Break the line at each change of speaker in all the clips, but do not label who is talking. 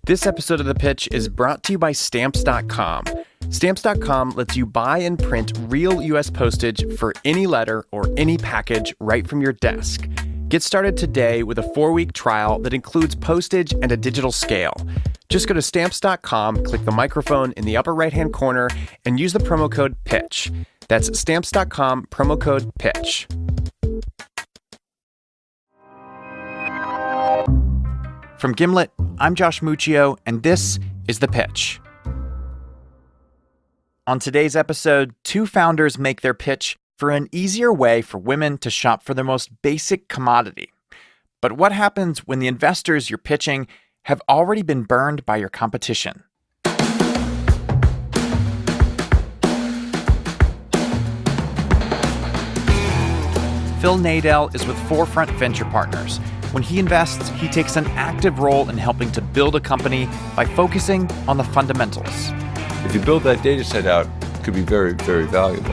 This episode of The Pitch is brought to you by Stamps.com. Stamps.com lets you buy and print real U.S. postage for any letter or any package right from your desk. Get started today with a 4-week trial that includes postage and a digital scale. Just go to Stamps.com, click the microphone in the upper right-hand corner, and use the promo code PITCH. That's Stamps.com, promo code PITCH. From Gimlet, I'm Josh Muccio, and this is The Pitch. On today's episode, two founders make their pitch for an easier way for women to shop for their most basic commodity. But what happens when the investors you're pitching have already been burned by your competition? Phil Nadell is with Forefront Venture Partners. When he invests, he takes an active role in helping to build a company by focusing on the fundamentals.
If you build that data set out, it could be very, very valuable.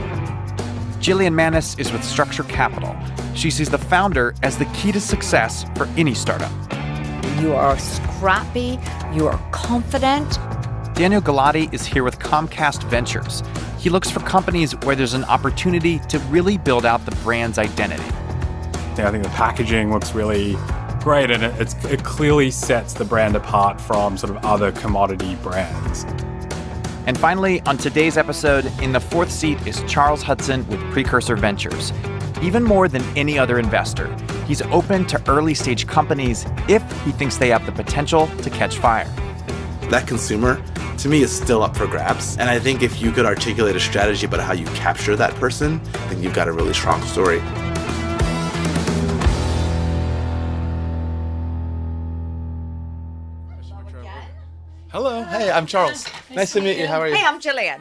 Jillian Manis is with Structure Capital. She sees the founder as the key to success for any startup.
You are scrappy, you are confident.
Daniel Galati is here with Comcast Ventures. He looks for companies where there's an opportunity to really build out the brand's identity.
I think the packaging looks really great, and it clearly sets the brand apart from sort of other commodity brands.
And finally, on today's episode, in the fourth seat is Charles Hudson with Precursor Ventures. Even more than any other investor, he's open to early-stage companies if he thinks they have the potential to catch fire.
That consumer, to me, is still up for grabs. And I think if you could articulate a strategy about how you capture that person, I think you've got a really strong story.
Hello. Hey, I'm Charles. Nice to meet you. How are you?
Hey, I'm Jillian.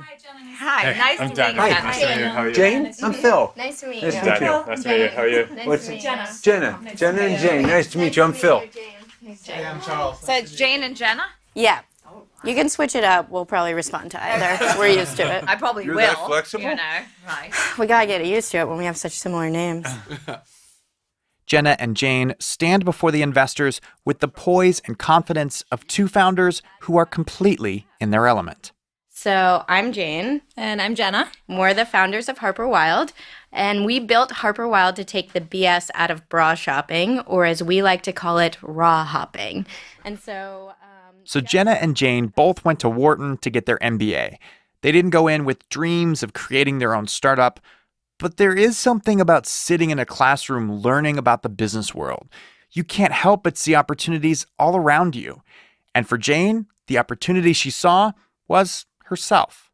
Hi, nice to meet you.
Nice to meet you. How are you?
Jane, I'm Phil.
Nice to meet you.
Daniel. Nice to meet you. How are you?
Jenna and Jane. Nice to meet you. I'm Phil.
Hey, I'm Charles.
So it's Jane and Jenna?
Yeah. You can switch it up. We'll probably respond to either. We're used to it.
I probably
You're
will.
that flexible?
You know, right.
We gotta get used to it when we have such similar names.
Jenna and Jane stand before the investors with the poise and confidence of two founders who are completely in their element.
So I'm Jane.
And I'm Jenna.
We're the founders of Harper Wilde. And we built Harper Wilde to take the BS out of bra shopping, or as we like to call it, raw hopping. And so...
So Jenna and Jane both went to Wharton to get their MBA. They didn't go in with dreams of creating their own startup, but there is something about sitting in a classroom learning about the business world. You can't help but see opportunities all around you. And for Jane, the opportunity she saw was herself.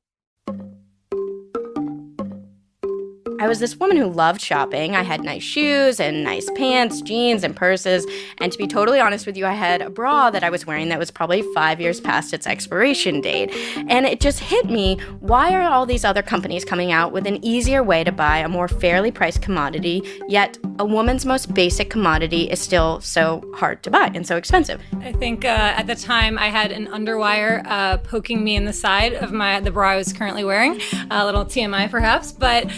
I was this woman who loved shopping. I had nice shoes and nice pants, jeans, and purses. And to be totally honest with you, I had a bra that I was wearing that was probably 5 years past its expiration date. And it just hit me, why are all these other companies coming out with an easier way to buy a more fairly priced commodity, yet a woman's most basic commodity is still so hard to buy and so expensive?
I think at the time I had an underwire poking me in the side of the bra I was currently wearing. A little TMI perhaps, but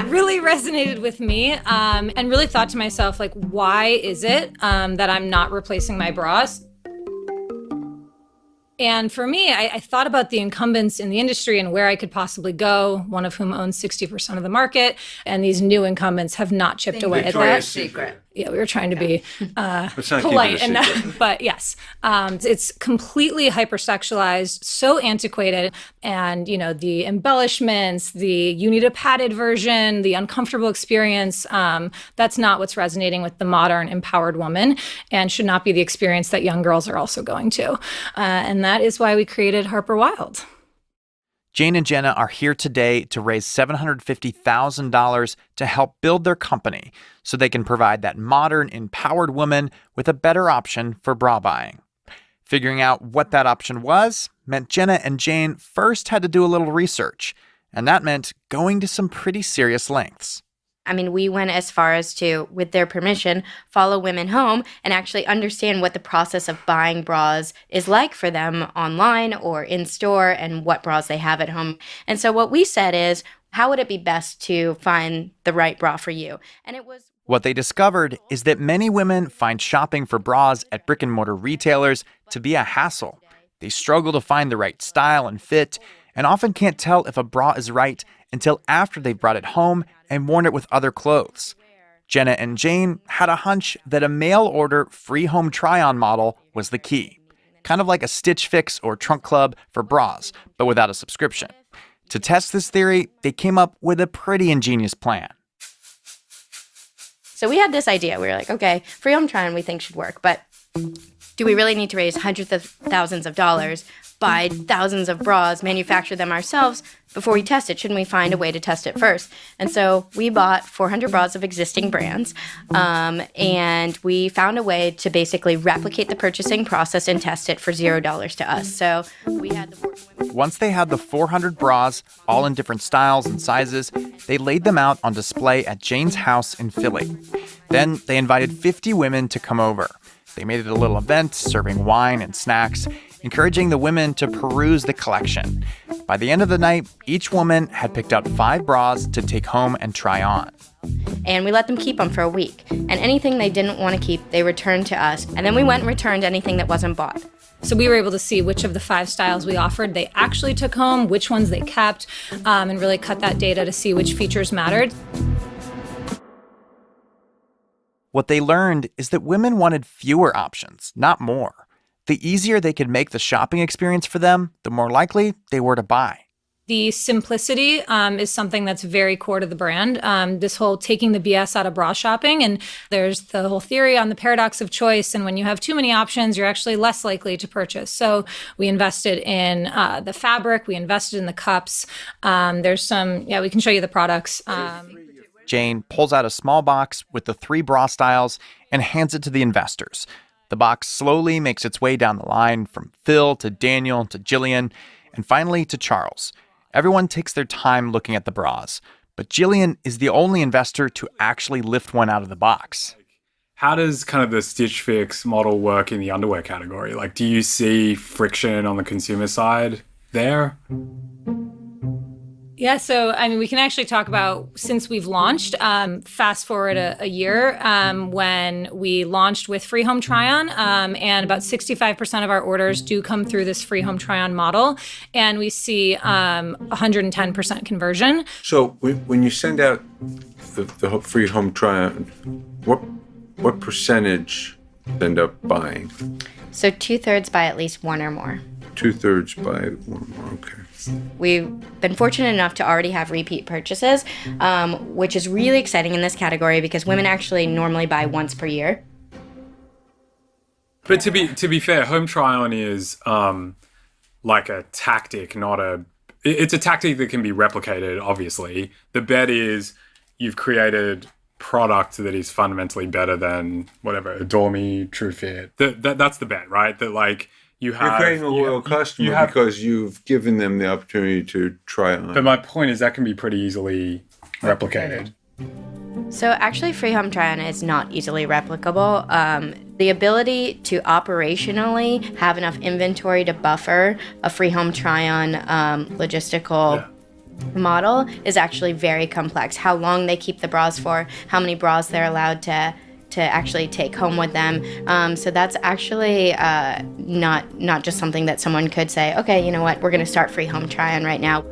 really resonated with me and really thought to myself, like, why is it that I'm not replacing my bras? And for me, I thought about the incumbents in the industry and where I could possibly go, one of whom owns 60% of the market, and these new incumbents have not chipped away at that.
Secret.
Yeah, we were trying to be
polite,
but yes, it's completely hypersexualized, so antiquated, and the embellishments, you need a padded version, the uncomfortable experience. That's not what's resonating with the modern empowered woman, and should not be the experience that young girls are also going to. And that is why we created Harper Wilde.
Jane and Jenna are here today to raise $750,000 to help build their company so they can provide that modern, empowered woman with a better option for bra buying. Figuring out what that option was meant Jenna and Jane first had to do a little research, and that meant going to some pretty serious lengths.
I mean, we went as far as to, with their permission, follow women home and actually understand what the process of buying bras is like for them online or in store and what bras they have at home. And so what we said is, how would it be best to find the right bra for you? And it was
What they discovered is that many women find shopping for bras at brick-and-mortar retailers to be a hassle. They struggle to find the right style and fit, and often can't tell if a bra is right until after they've brought it home and worn it with other clothes. Jenna and Jane had a hunch that a mail-order free home try-on model was the key. Kind of like a Stitch Fix or Trunk Club for bras, but without a subscription. To test this theory, they came up with a pretty ingenious plan.
So we had this idea. We were like, okay, free home try-on we think should work, but do we really need to raise hundreds of thousands of dollars, buy thousands of bras, manufacture them ourselves before we test it? Shouldn't we find a way to test it first? And so we bought 400 bras of existing brands, and we found a way to basically replicate the purchasing process and test it for $0 to us. So we had the
Once they had the 400 bras, all in different styles and sizes, they laid them out on display at Jane's house in Philly. Then they invited 50 women to come over. They made it a little event, serving wine and snacks, encouraging the women to peruse the collection. By the end of the night, each woman had picked out 5 bras to take home and try on.
And we let them keep them for a week. And anything they didn't want to keep, they returned to us. And then we went and returned anything that wasn't bought.
So we were able to see which of the 5 styles we offered they actually took home, which ones they kept, and really cut that data to see which features mattered.
What they learned is that women wanted fewer options, not more. The easier they could make the shopping experience for them, the more likely they were to buy.
The simplicity is something that's very core to the brand. This whole taking the BS out of bra shopping. And there's the whole theory on the paradox of choice. And when you have too many options, you're actually less likely to purchase. So we invested in the fabric. We invested in the cups. There's some, we can show you the products.
Jane pulls out a small box with the 3 bra styles and hands it to the investors. The box slowly makes its way down the line from Phil to Daniel to Jillian, and finally to Charles. Everyone takes their time looking at the bras, but Jillian is the only investor to actually lift one out of the box.
How does kind of the Stitch Fix model work in the underwear category? Like, do you see friction on the consumer side there?
Yeah, so I mean, we can actually talk about since we've launched, fast forward a year when we launched with free home try-on, and about 65% of our orders do come through this free home try-on model, and we see 110% conversion.
So when you send out the free home try-on, what percentage end up buying?
So 2/3 buy at least one or more.
2/3 buy one or more, okay.
We've been fortunate enough to already have repeat purchases, which is really exciting in this category because women actually normally buy once per year.
But to be fair, home try-on is like a tactic, it's a tactic that can be replicated, obviously. The bet is you've created product that is fundamentally better than whatever, Adore Me, True Fit. That's the bet, right? That like, you're
creating a loyal customer because you've given them the opportunity to try on.
But my point is that can be pretty easily replicated.
So actually, free home try-on is not easily replicable. The ability to operationally have enough inventory to buffer a free home try-on logistical model is actually very complex. How long they keep the bras for, how many bras they're allowed to actually take home with them. So that's actually not just something that someone could say, okay, you know what, we're going to start free home try-on right now.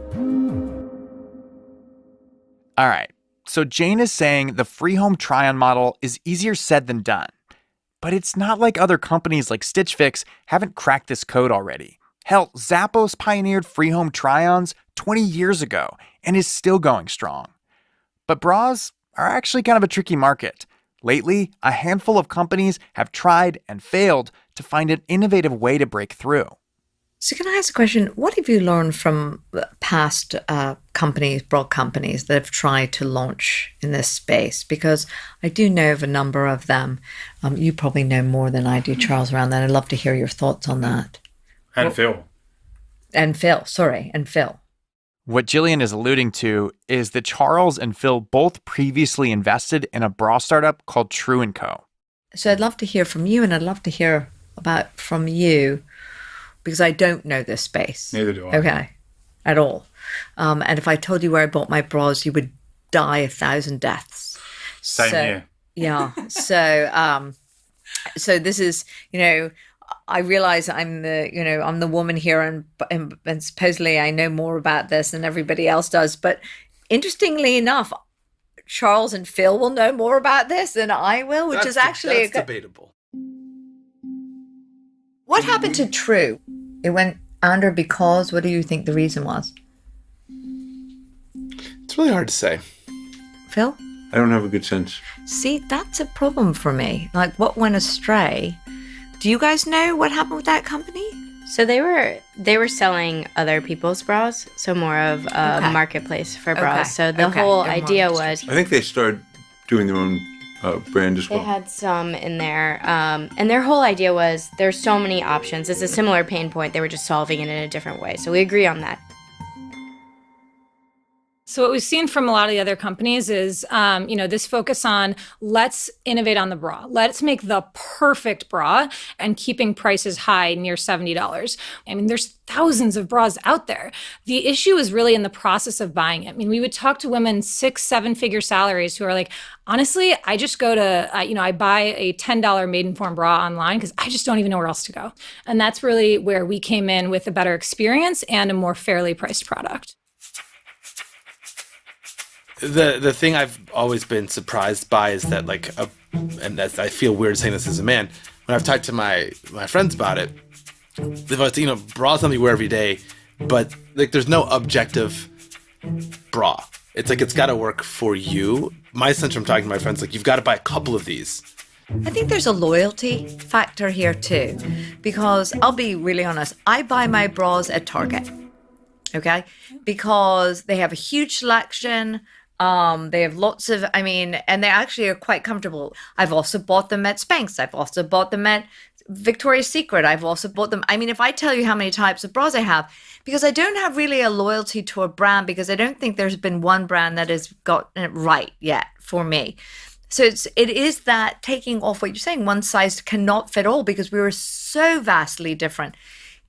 All right, so Jane is saying the free home try-on model is easier said than done. But it's not like other companies like Stitch Fix haven't cracked this code already. Hell, Zappos pioneered free home try-ons 20 years ago and is still going strong. But bras are actually kind of a tricky market. Lately, a handful of companies have tried and failed to find an innovative way to break through.
So can I ask a question? What have you learned from past broad companies that have tried to launch in this space? Because I do know of a number of them. You probably know more than I do, Charles, around that. I'd love to hear your thoughts on that.
And Phil.
And Phil.
What Jillian is alluding to is that Charles and Phil both previously invested in a bra startup called True & Co.
So I'd love to hear from you, and I'd love to hear from you, because I don't know this space.
Neither do I.
Okay, at all. And if I told you where I bought my bras, you would die 1,000 deaths.
Same here.
Yeah. So this is, I realize I'm the woman here, and supposedly I know more about this than everybody else does. But interestingly enough, Charles and Phil will know more about this than I will, which is actually
debatable.
What happened to True? It went under because, what do you think the reason was?
It's really hard to say.
Phil?
I don't have a good sense.
See, that's a problem for me. Like, what went astray? Do you guys know what happened with that company?
So they were selling other people's bras, so more of a marketplace for bras.
Okay.
So the whole idea was
I think they started doing their own brand as
they
well.
had some in there, and their whole idea was there's so many options. It's a similar pain point. They were just solving it in a different way. So we agree on that.
So what we've seen from a lot of the other companies is, this focus on let's innovate on the bra. Let's make the perfect bra and keeping prices high near $70. I mean, there's thousands of bras out there. The issue is really in the process of buying it. I mean, we would talk to women 6-7-figure salaries who are like, honestly, I just go to, I buy a $10 Maidenform bra online because I just don't even know where else to go. And that's really where we came in with a better experience and a more fairly priced product.
The thing I've always been surprised by is that and that I feel weird saying this as a man, when I've talked to my friends about it, they've always, bras something you wear every day, but there's no objective bra. It's it's got to work for you. My sense from talking to my friends, you've got to buy a couple of these.
I think there's a loyalty factor here too, because I'll be really honest, I buy my bras at Target, okay? Because they have a huge selection. They have lots of, and they actually are quite comfortable. I've also bought them at Spanx. I've also bought them at Victoria's Secret. I've also bought them. If I tell you how many types of bras I have, because I don't have really a loyalty to a brand, because I don't think there's been one brand that has gotten it right yet for me. So it is that taking off what you're saying, one size cannot fit all, because we were so vastly different.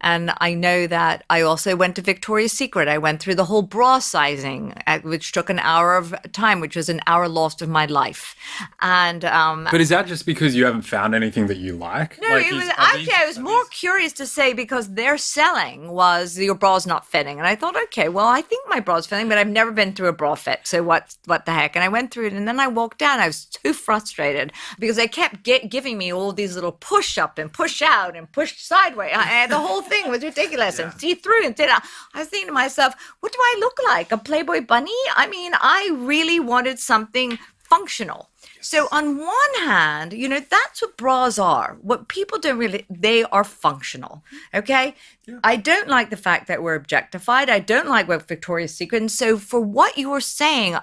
And I know that I also went to Victoria's Secret. I went through the whole bra sizing, which took an hour of time, which was an hour lost of my life. And
But is that just because you haven't found anything that you like?
No, it was actually, I was more curious to say, because their selling was your bra's not fitting. And I thought, okay, well, I think my bra's fitting, but I've never been through a bra fit. So what the heck? And I went through it, and then I walked down. I was too frustrated because they kept giving me all these little push up and push out and push sideways. The whole thing was ridiculous and see through and I was thinking to myself, what do I look like? A Playboy bunny? I really wanted something functional. So on one hand, that's what bras are. What people don't really, they are functional. Okay. Yeah. I don't like the fact that we're objectified. I don't like what Victoria's Secret. And so for what you're saying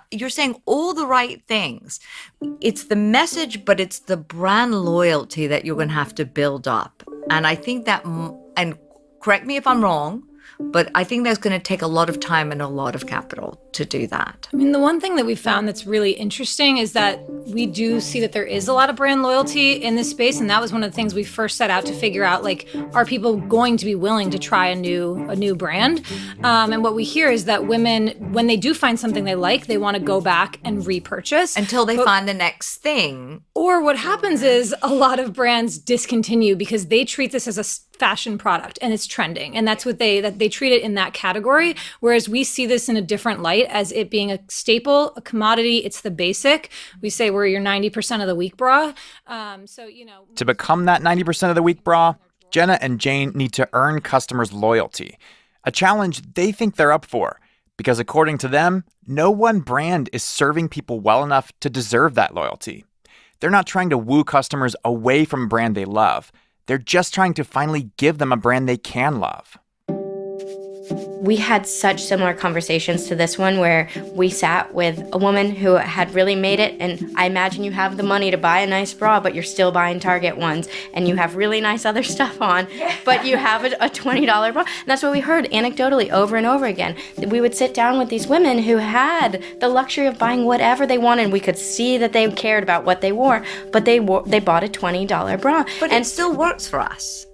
all the right things. It's the message, but it's the brand loyalty that you're going to have to build up. And I think that, and correct me if I'm wrong, but I think that's going to take a lot of time and a lot of capital to do that.
The one thing that we found that's really interesting is that we do see that there is a lot of brand loyalty in this space. And that was one of the things we first set out to figure out, are people going to be willing to try a new brand? And what we hear is that women, when they do find something they like, they want to go back and repurchase.
Until they find the next thing.
Or what happens is a lot of brands discontinue because they treat this as a fashion product and it's trending. And that's what they treat it in that category. Whereas we see this in a different light as it being a staple, a commodity. It's the basic. We say we're your 90% of the week bra.
To become that 90% of the week bra, Jenna and Jane need to earn customers' loyalty, a challenge they think they're up for, because according to them, no one brand is serving people well enough to deserve that loyalty. They're not trying to woo customers away from a brand they love. They're just trying to finally give them a brand they can love.
We had such similar conversations to this one where we sat with a woman who had really made it. And I imagine you have the money to buy a nice bra, but you're still buying Target ones. And you have really nice other stuff on, but you have a $20 bra. And that's what we heard anecdotally over and over again. We would sit down with these women who had the luxury of buying whatever they wanted. And we could see that they cared about what they wore, but they bought a $20 bra.
But it still works for us.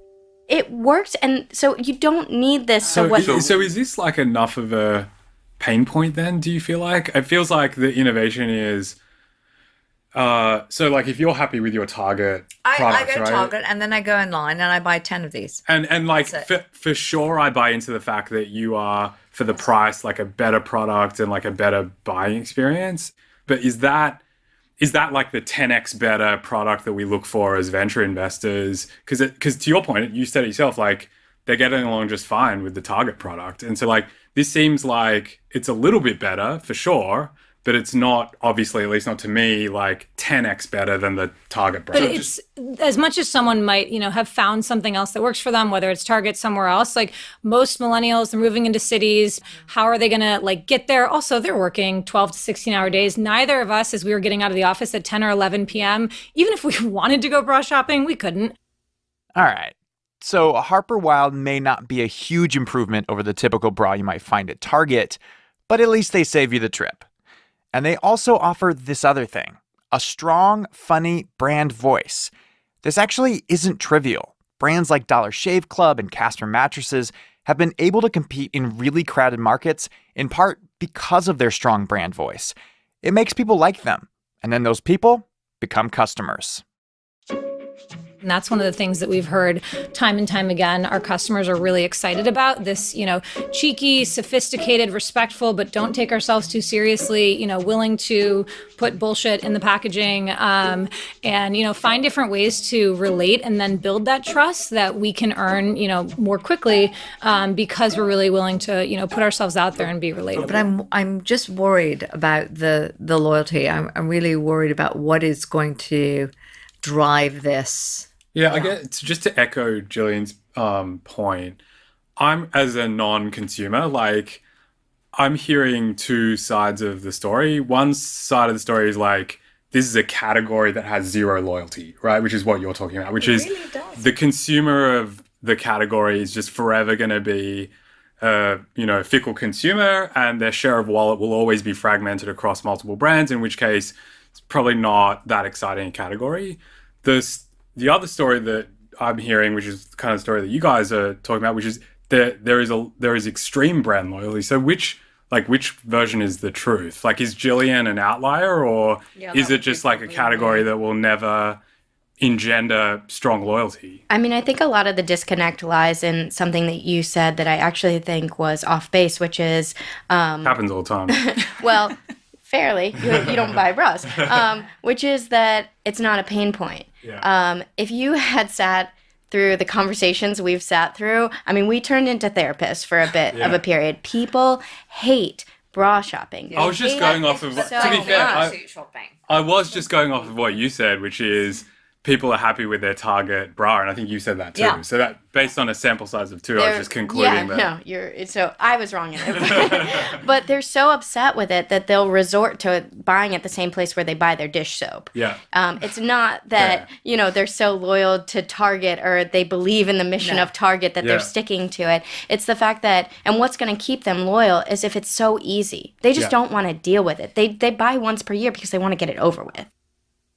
It works, and so you don't need this.
So is this enough of a pain point then, do you feel like? It feels like the innovation is So like if you're happy with your Target
I
products,
go
right?
Target and then I go online and I buy 10 of these.
And like for sure, I buy into the fact that you are, for the price, like a better product and like a better buying experience. But is that like the 10x better product that we look for as venture investors? Because to your point, you said it yourself, like they're getting along just fine with the Target product. And so like this seems like it's a little bit better for sure, but it's not, obviously, at least not to me, like 10x better than the Target brand.
But it's as much as someone might, have found something else that works for them, whether it's Target somewhere else, like most millennials are moving into cities. How are they going to like get there? Also, they're working 12 to 16-hour days. Neither of us, as we were getting out of the office at 10 or 11 p.m., even if we wanted to go bra shopping, we couldn't.
All right. So Harper Wilde may not be a huge improvement over the typical bra you might find at Target, but at least they save you the trip. And they also offer this other thing, a strong, funny brand voice. This actually isn't trivial. Brands like Dollar Shave Club and Casper Mattresses have been able to compete in really crowded markets, in part because of their strong brand voice. It makes people like them, and then those people become customers.
And that's one of the things that we've heard time and time again. Our customers are really excited about this, cheeky, sophisticated, respectful, but don't take ourselves too seriously, willing to put bullshit in the packaging, and, find different ways to relate and then build that trust that we can earn, more quickly, because we're really willing to, put ourselves out there and be relatable.
But I'm just worried about the loyalty. I'm really worried about what is going to drive this.
Yeah, I guess just to echo Jillian's point, I'm, as a non-consumer, like I'm hearing two sides of the story. One side of the story is like, this is a category that has zero loyalty, right? Which is what you're talking about, which is the consumer of the category is just forever going to be a fickle consumer, and their share of wallet will always be fragmented across multiple brands, in which case it's probably not that exciting a category. The other story that I'm hearing, which is the kind of story that you guys are talking about, which is there is extreme brand loyalty. So which version is the truth? Like, is Jillian an outlier, or is it just like a category that will never engender strong loyalty?
I mean, I think a lot of the disconnect lies in something that you said that I actually think was off base, which is
happens all the time.
Well, fairly, you don't buy bras, which is that it's not a pain point.
Yeah.
If you had sat through the conversations we've sat through, I mean, we turned into therapists for a bit of a period. People hate bra shopping.
I was just going off of, to be fair, I was just going off of what you said, which is people are happy with their Target bra, and I think you said that too. Yeah. So that, based on a sample size of 2, I was just concluding that. So I was wrong in it. But they're so upset with it that they'll resort to buying at the same place where they buy their dish soap. Yeah.
It's not that, they're so loyal to Target or they believe in the mission of Target that they're sticking to it. It's the fact that, and what's going to keep them loyal is if it's so easy. They just don't want to deal with it. They buy once per year because they want to get it over with.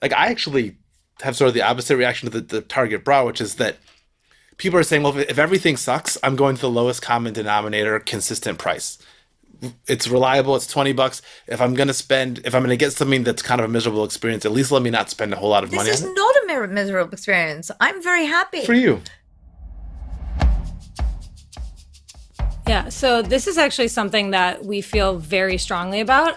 Like, I actually have sort of the opposite reaction to the Target bra, which is that people are saying, well, if everything sucks, I'm going to the lowest common denominator, consistent price. It's reliable. It's $20. If I'm going to get something that's kind of a miserable experience, at least let me not spend a whole lot of money on it.
This is not a miserable experience. I'm very happy.
For you.
Yeah, so this is actually something that we feel very strongly about.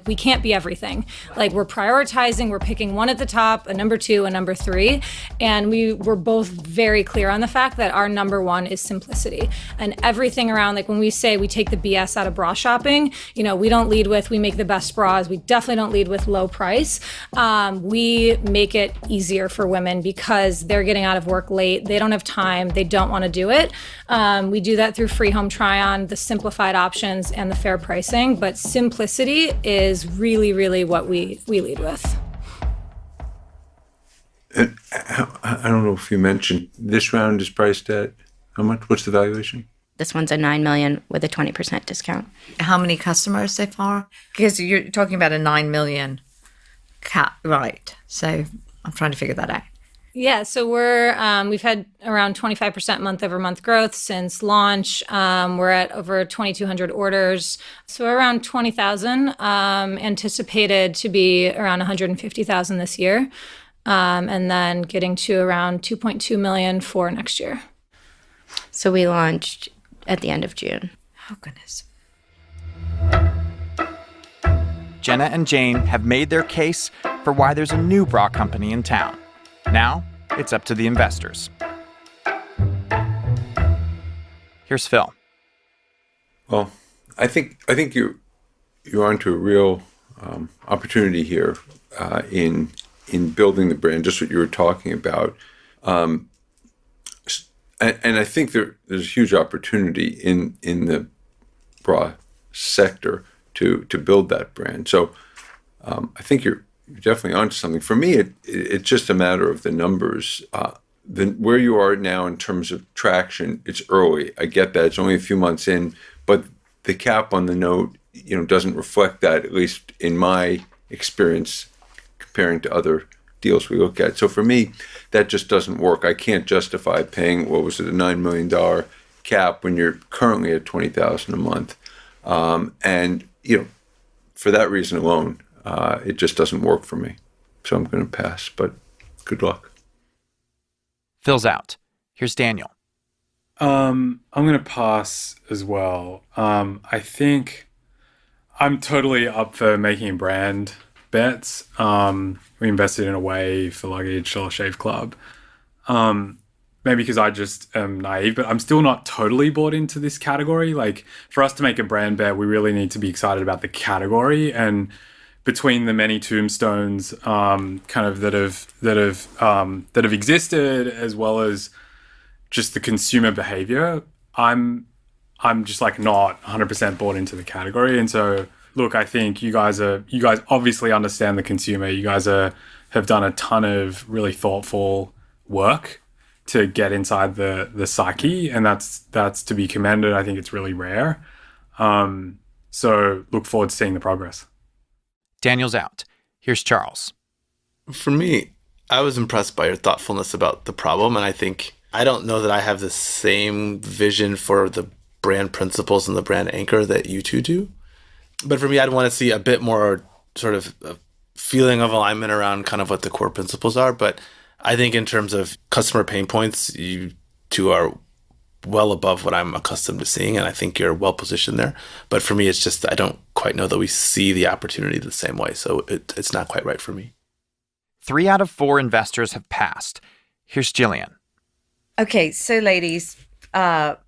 We can't be everything. Like, we're prioritizing, we're picking one at the top, a number 2, a number 3, and we're both very clear on the fact that our number 1 is simplicity. And everything around, like when we say we take the BS out of bra shopping, we don't lead with we make the best bras. We definitely don't lead with low price. We make it easier for women because they're getting out of work late. They don't have time. They don't want to do it. We do that through free home try on, the simplified options, and the fair pricing. But simplicity is really, really what we lead with.
And I don't know if you mentioned, this round is priced at how much? What's the valuation?
This one's a $9 million with a 20% discount.
How many customers so far? Because you're talking about a $9 million right? So I'm trying to figure that out.
Yeah, so we've had around 25% month-over-month growth since launch. We're at over 2,200 orders, so around 20,000. Anticipated to be around 150,000 this year, and then getting to around 2.2 million for next year.
So we launched at the end of June.
Oh, goodness.
Jenna and Jane have made their case for why there's a new bra company in town. Now, it's up to the investors. Here's Phil.
Well, I think you're onto a real opportunity here in building the brand, just what you were talking about. And I think there's a huge opportunity in the bra sector to build that brand. So I think you're definitely onto something. For me, it's just a matter of the numbers. Where you are now in terms of traction, it's early. I get that. It's only a few months in, but the cap on the note, doesn't reflect that, at least in my experience, comparing to other deals we look at. So for me, that just doesn't work. I can't justify paying, what was it, a $9 million cap when you're currently at $20,000 a month. And for that reason alone, it just doesn't work for me. So I'm going to pass, but good luck.
Phil's out. Here's Daniel.
I'm going to pass as well. I think I'm totally up for making brand bets. We invested in Away for luggage, Dollar Shave Club. Maybe because I just am naive, but I'm still not totally bought into this category. Like, for us to make a brand bet, we really need to be excited about the category. And between the many tombstones that have existed, as well as just the consumer behavior, I'm just like not 100% bought into the category. And so, look, I think you guys obviously understand the consumer. You guys have done a ton of really thoughtful work to get inside the psyche, and that's to be commended. I think it's really rare. So look forward to seeing the progress.
Daniel's out. Here's Charles.
For me, I was impressed by your thoughtfulness about the problem, and I don't know that I have the same vision for the brand principles and the brand anchor that you two do. But for me, I'd want to see a bit more sort of a feeling of alignment around kind of what the core principles are. But I think in terms of customer pain points, you two are well above what I'm accustomed to seeing, and I think you're well positioned there. But for me, it's just I don't quite know that we see the opportunity the same way, so it's not quite right for me.
3 out of 4 investors have passed. Here's Jillian.
Okay, so ladies, the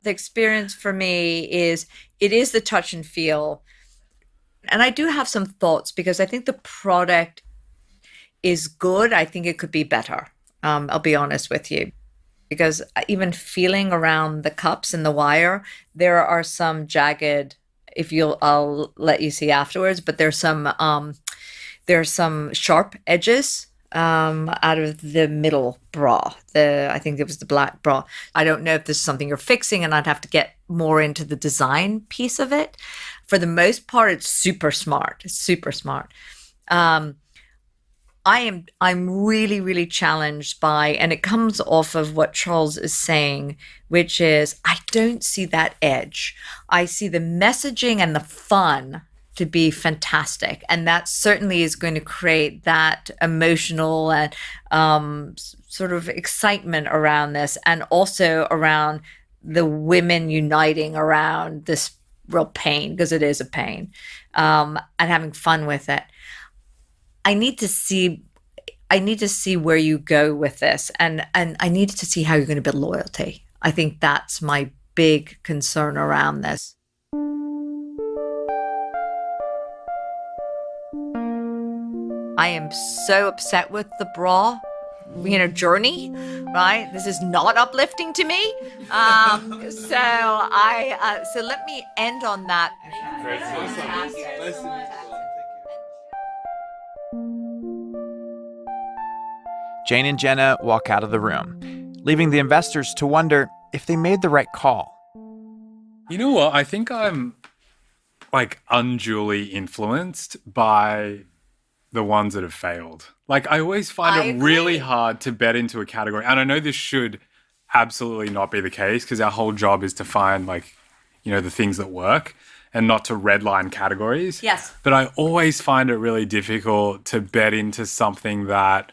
experience for me is it is the touch and feel, and I do have some thoughts because I think the product is good. I think it could be better. I'll be honest with you, because even feeling around the cups and the wire, there are some jagged. I'll let you see afterwards. But there's some sharp edges out of the middle bra. I think it was the black bra. I don't know if this is something you're fixing, and I'd have to get more into the design piece of it. For the most part, it's super smart. It's super smart. I'm really, really challenged by, and it comes off of what Charles is saying, which is I don't see that edge. I see the messaging and the fun to be fantastic. And that certainly is going to create that emotional and sort of excitement around this, and also around the women uniting around this real pain, because it is a pain, and having fun with it. I need to see where you go with this, and I need to see how you're going to build loyalty. I think that's my big concern around this. I am so upset with the bra, journey, right? This is not uplifting to me. So let me end on that.
Jane and Jenna walk out of the room, leaving the investors to wonder if they made the right call.
You know what? I think I'm unduly influenced by the ones that have failed. Like, I always find it really hard to bet into a category. And I know this should absolutely not be the case, because our whole job is to find, like, you know, the things that work and not to redline categories.
Yes.
But I always find it really difficult to bet into something that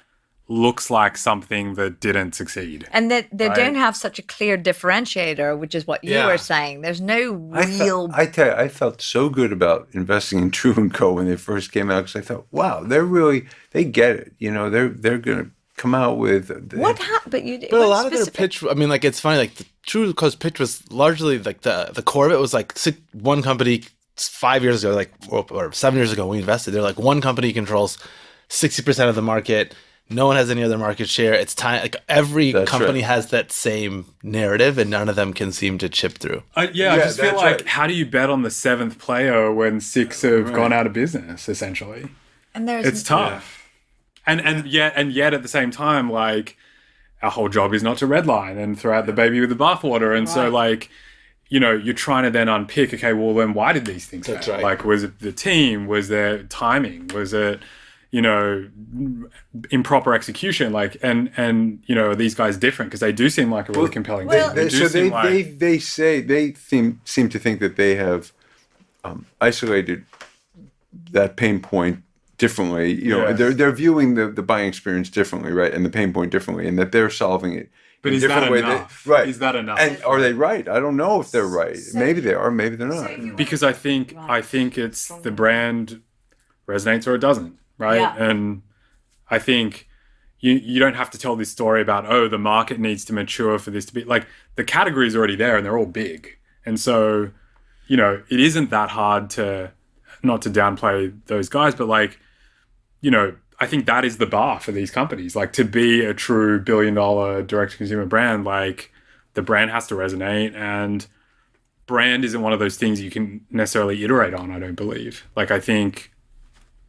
looks like something that didn't succeed.
And that they
Right.
don't have such a clear differentiator, which is what you
Yeah.
were saying. There's no real.
I tell you, I felt so good about investing in True & Co. when they first came out, because I thought, wow, they get it. You know, they're going to come out with.
What happened?
But a lot of their pitch, I mean, like, it's funny, like, the True & Co.'s pitch was largely, like, the core of it was, like, one company 5 years ago, like, or 7 years ago when we invested, they're like, one company controls 60% of the market. No one has any other market share. It's time. Like, every company has that same narrative, and none of them can seem to chip through.
I just feel like, how do you bet on the seventh player when 6 have gone out of business, essentially?
And
It's tough. And yet at the same time, like, our whole job is not to redline and throw out the baby with the bathwater. And so, like, you know, you're trying to then unpick, okay, well, then why did these things fail?
right.
Like, was it the team? Was there timing? Was it, you know, improper execution? Like, and you know, are these guys different? Because they do seem like a really compelling team.
They seem to think that they have isolated that pain point differently. You know, they're viewing the buying experience differently, right, and the pain point differently, and that they're solving it.
But is that enough?
Right.
Is that enough?
And are they right? I don't know if they're right. Maybe they are. Maybe they're not.
Because I think it's the brand resonates or it doesn't, right?
Yeah.
And I think you don't have to tell this story about, oh, the market needs to mature for this to be, like, the category is already there and they're all big. And so, you know, it isn't that hard to, not to downplay those guys, but, like, you know, I think that is the bar for these companies. Like, to be a true billion-dollar direct-to-consumer brand, like, the brand has to resonate, and brand isn't one of those things you can necessarily iterate on, I don't believe. Like, I think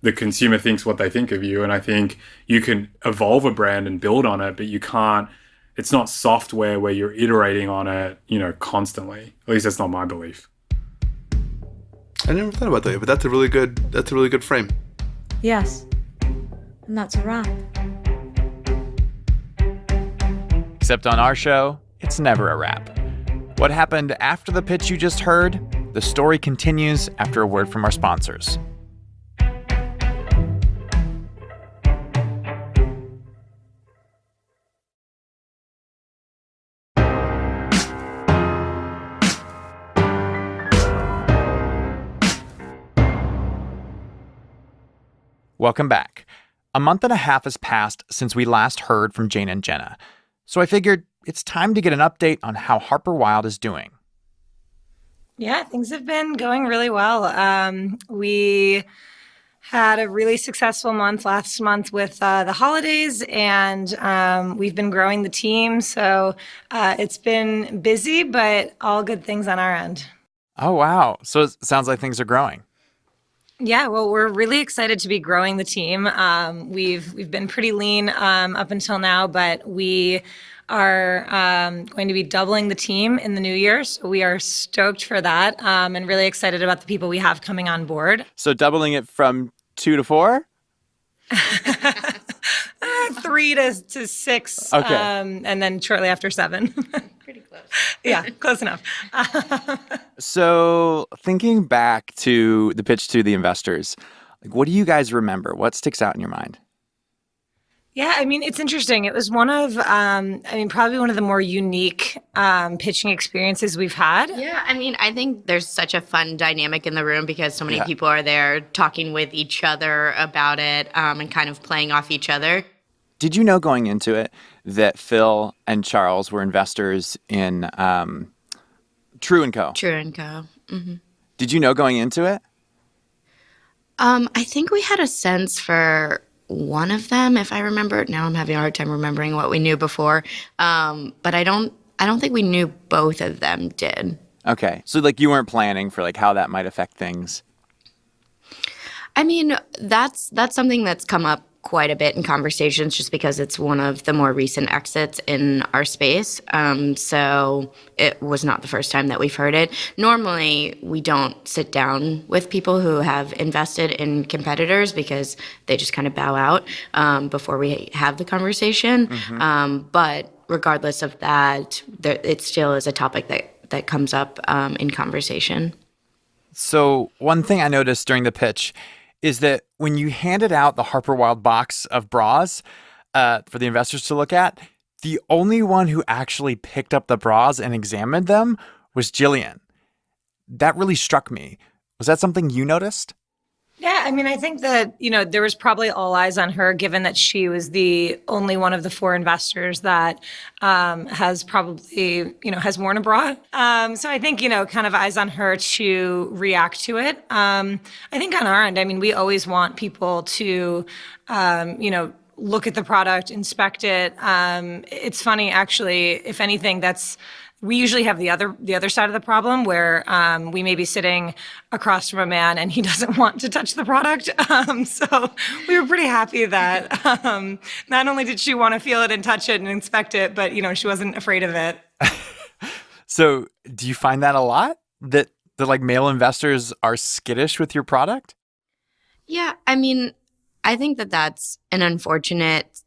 the consumer thinks what they think of you, and I think you can evolve a brand and build on it, but you can't, it's not software where you're iterating on it, you know, constantly. At least that's not my belief.
I never thought about that, but that's a really good frame.
Yes. And that's a wrap.
Except on our show, it's never a wrap. What happened after the pitch you just heard? The story continues after a word from our sponsors. Welcome back. A month and a half has passed since we last heard from Jane and Jenna, so I figured it's time to get an update on how Harper Wilde is doing.
Yeah, things have been going really well. We had a really successful month last month with the holidays, and we've been growing the team. So it's been busy, but all good things on our end.
Oh, wow. So it sounds like things are growing.
Yeah, well, we're really excited to be growing the team. We've been pretty lean up until now, but we are going to be doubling the team in the new year. So we are stoked for that and really excited about the people we have coming on board.
So doubling it from 2 to 4?
3 to 6.
Okay.
And then shortly after 7.
Pretty close.
Yeah, close enough.
So thinking back to the pitch to the investors, like, what do you guys remember? What sticks out in your mind?
Yeah, I mean, it's interesting. It was one of, probably one of the more unique pitching experiences we've had.
Yeah, I mean, I think there's such a fun dynamic in the room because so many people are there talking with each other about it and kind of playing off each other.
Did you know going into it that Phil and Charles were investors in True & Co.?
True & Co. Mm-hmm.
Did you know going into it?
I think we had a sense for one of them, if I remember. Now I'm having a hard time remembering what we knew before. But I don't think we knew both of them did.
Okay. So, like, you weren't planning for, like, how that might affect things?
I mean, that's something that's come up quite a bit in conversations just because it's one of the more recent exits in our space. So it was not the first time that we've heard it. Normally, we don't sit down with people who have invested in competitors because they just kind of bow out before we have the conversation. But regardless of that, it still is a topic that comes up in conversation.
So one thing I noticed during the pitch is that when you handed out the Harper Wilde box of bras for the investors to look at, the only one who actually picked up the bras and examined them was Jillian. That really struck me. Was that something you noticed?
Yeah, I mean, I think that, there was probably all eyes on her, given that she was the only one of the 4 investors that has probably, has worn a bra. So I think, kind of eyes on her to react to it. I think on our end, I mean, we always want people to, look at the product, inspect it. It's funny, actually, if anything, we usually have the other side of the problem where we may be sitting across from a man and he doesn't want to touch the product. So we were pretty happy that not only did she want to feel it and touch it and inspect it, but she wasn't afraid of it.
So do you find that a lot? That like male investors are skittish with your product?
Yeah, I mean, I think that that's an unfortunate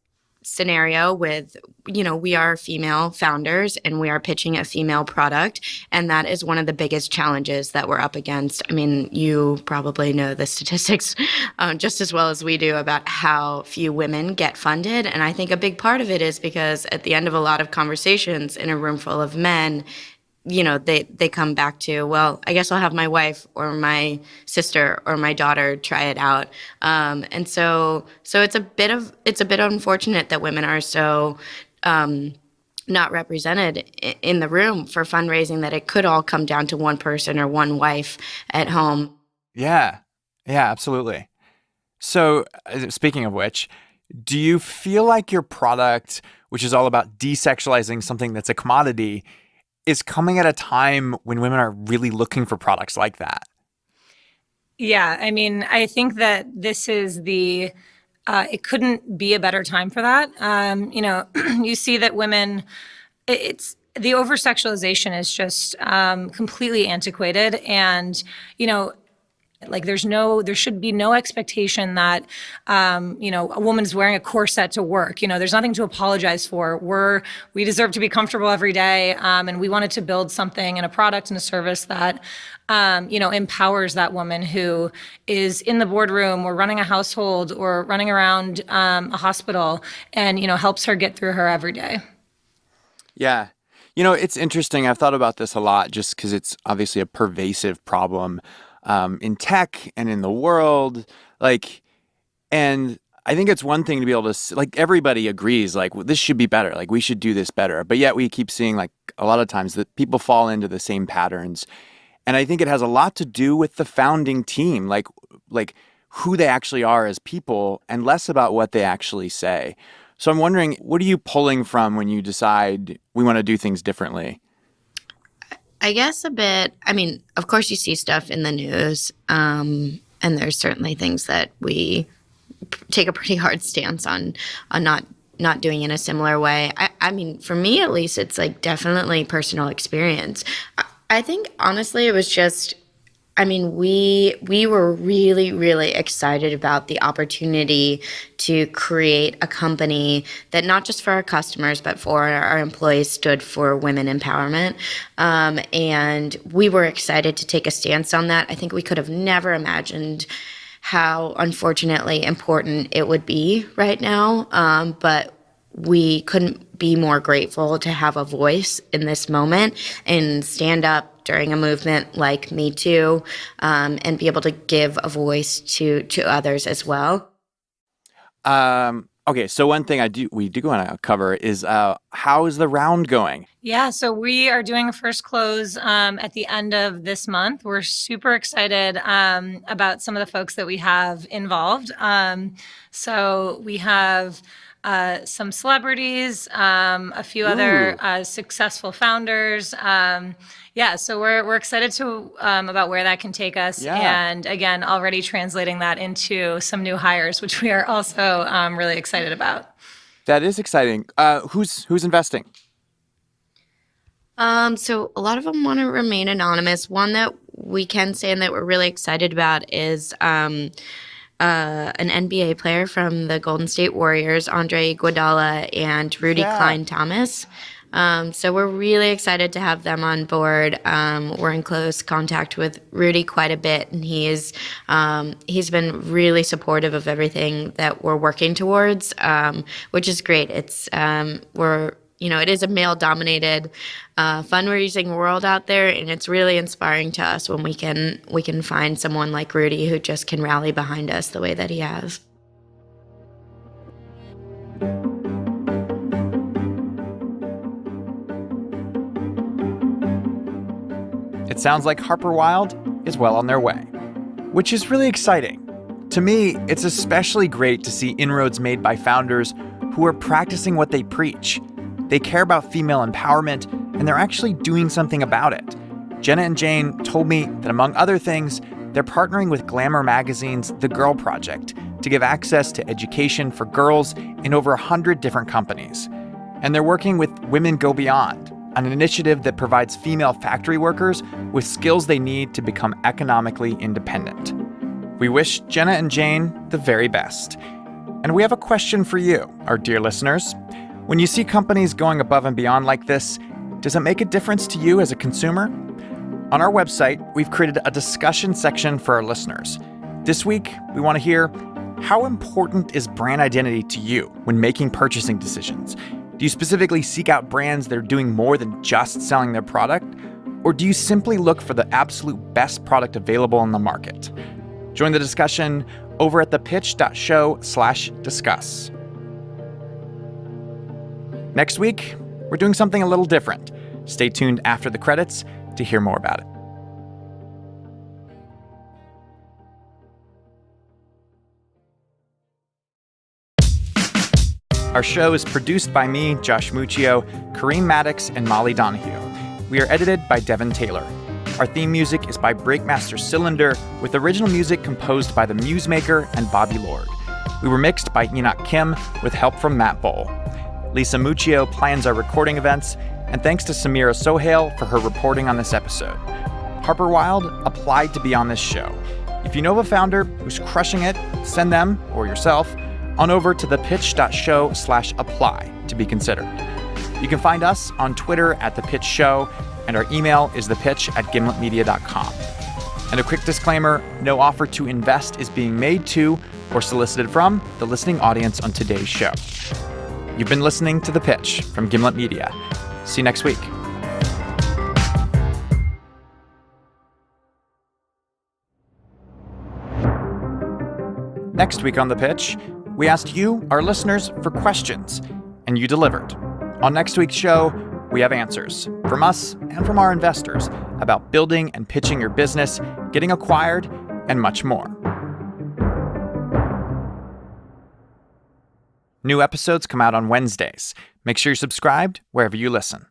scenario with, we are female founders and we are pitching a female product. And that is one of the biggest challenges that we're up against. I mean, you probably know the statistics just as well as we do about how few women get funded. And I think a big part of it is because at the end of a lot of conversations in a room full of men, they come back to, well, I guess I'll have my wife or my sister or my daughter try it out. And so it's a bit unfortunate that women are so not represented in the room for fundraising, that it could all come down to one person or one wife at home.
Yeah, absolutely. So speaking of which, do you feel like your product, which is all about desexualizing something that's a commodity, is coming at a time when women are really looking for products like that?
Yeah, I mean, I think that this is it couldn't be a better time for that. You see that women, the over-sexualization is just completely antiquated. And, there should be no expectation that, a woman's wearing a corset to work. There's nothing to apologize for. We deserve to be comfortable every day. And we wanted to build something and a product and a service that, empowers that woman who is in the boardroom or running a household or running around a hospital and, helps her get through her every day.
Yeah. It's interesting. I've thought about this a lot just because it's obviously a pervasive problem in tech and in the world, and I think it's one thing to be able to, everybody agrees, this should be better, we should do this better. But yet we keep seeing, a lot of times that people fall into the same patterns. And I think it has a lot to do with the founding team, who they actually are as people and less about what they actually say. So I'm wondering, what are you pulling from when you decide we want to do things differently?
I guess a bit. I mean, of course you see stuff in the news, and there's certainly things that we take a pretty hard stance on not doing in a similar way. I mean, for me at least, it's definitely personal experience. I think honestly, it was just, we were really, really excited about the opportunity to create a company that not just for our customers, but for our employees stood for women empowerment. And we were excited to take a stance on that. I think we could have never imagined how unfortunately important it would be right now. But we couldn't be more grateful to have a voice in this moment and stand up during a movement like Me Too, and be able to give a voice to others as well.
Okay, so one thing we do want to cover is how is the round going?
Yeah, so we are doing a first close at the end of this month. We're super excited about some of the folks that we have involved. So we have some celebrities, a few other successful founders. So we're excited to about where that can take us.
Yeah.
And again, already translating that into some new hires, which we are also really excited about.
That is exciting. Who's investing?
So a lot of them want to remain anonymous. One that we can say and that we're really excited about is an NBA player from the Golden State Warriors, Andre Iguodala and Rudy Klein-Thomas. So we're really excited to have them on board. We're in close contact with Rudy quite a bit, and he's been really supportive of everything that we're working towards, which is great. It's it is a male-dominated fundraising world out there, and it's really inspiring to us when we can find someone like Rudy who just can rally behind us the way that he has.
It sounds like Harper Wilde is well on their way, which is really exciting. To me, it's especially great to see inroads made by founders who are practicing what they preach. They care about female empowerment, and they're actually doing something about it. Jenna and Jane told me that, among other things, they're partnering with Glamour magazine's The Girl Project to give access to education for girls in over 100 different companies. And they're working with Women Go Beyond, an initiative that provides female factory workers with skills they need to become economically independent. We wish Jenna and Jane the very best. And we have a question for you, our dear listeners. When you see companies going above and beyond like this, does it make a difference to you as a consumer? On our website, we've created a discussion section for our listeners. This week, we want to hear, how important is brand identity to you when making purchasing decisions? Do you specifically seek out brands that are doing more than just selling their product? Or do you simply look for the absolute best product available in the market? Join the discussion over at thepitch.show/discuss. Next week, we're doing something a little different. Stay tuned after the credits to hear more about it. Our show is produced by me, Josh Muccio, Kareem Maddox, and Molly Donahue. We are edited by Devin Taylor. Our theme music is by Breakmaster Cylinder, with original music composed by The Musemaker and Bobby Lord. We were mixed by Enoch Kim, with help from Matt Bowl. Lisa Muccio plans our recording events, and thanks to Samira Sohail for her reporting on this episode. Harper Wilde applied to be on this show. If you know of a founder who's crushing it, send them, or yourself, on over to thepitch.show/apply to be considered. You can find us on Twitter at @thepitchshow, and our email is thepitch@gimletmedia.com. And a quick disclaimer, no offer to invest is being made to or solicited from the listening audience on today's show. You've been listening to The Pitch from Gimlet Media. See you next week. Next week on The Pitch, we asked you, our listeners, for questions, and you delivered. On next week's show, we have answers from us and from our investors about building and pitching your business, getting acquired, and much more. New episodes come out on Wednesdays. Make sure you're subscribed wherever you listen.